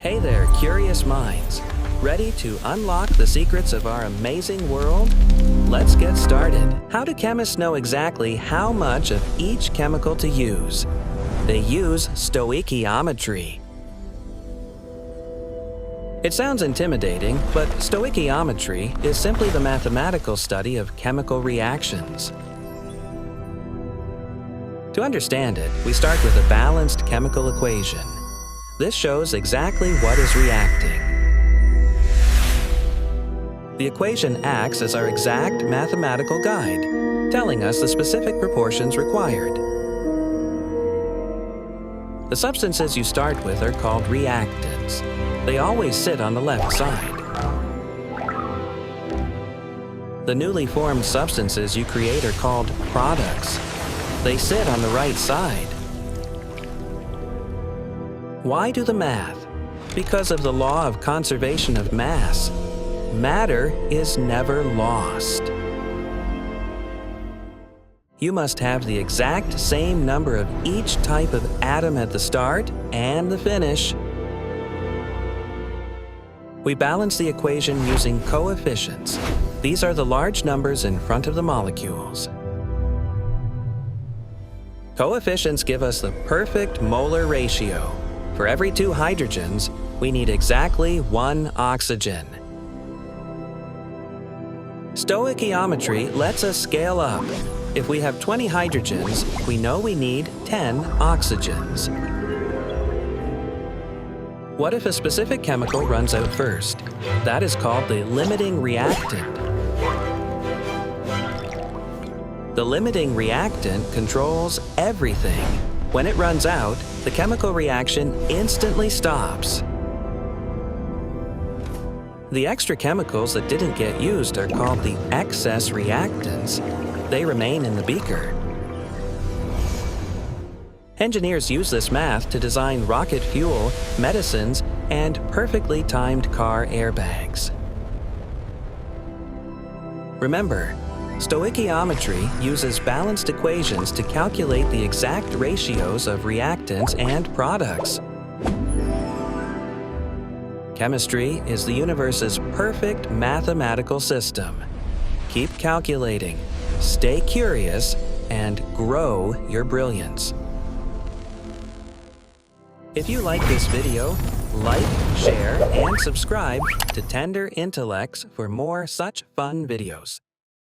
Hey there, curious minds. Ready to unlock the secrets of our amazing world? Let's get started. How do chemists know exactly how much of each chemical to use? They use stoichiometry. It sounds intimidating, but stoichiometry is simply the mathematical study of chemical reactions. To understand it, we start with a balanced chemical equation. This shows exactly what is reacting. The equation acts as our exact mathematical guide, telling us the specific proportions required. The substances you start with are called reactants. They always sit on the left side. The newly formed substances you create are called products. They sit on the right side. Why do the math? Because of the law of conservation of mass. Matter is never lost. You must have the exact same number of each type of atom at the start and the finish. We balance the equation using coefficients. These are the large numbers in front of the molecules. Coefficients give us the perfect molar ratio. For every 2 hydrogens, we need exactly 1 oxygen. Stoichiometry lets us scale up. If we have 20 hydrogens, we know we need 10 oxygens. What if a specific chemical runs out first? That is called the limiting reactant. The limiting reactant controls everything. When it runs out, the chemical reaction instantly stops. The extra chemicals that didn't get used are called the excess reactants. They remain in the beaker. Engineers use this math to design rocket fuel, medicines, and perfectly timed car airbags. Remember, stoichiometry uses balanced equations to calculate the exact ratios of reactants and products. Chemistry is the universe's perfect mathematical system. Keep calculating, stay curious, and grow your brilliance. If you like this video, like, share, and subscribe to Tender Intellects for more such fun videos.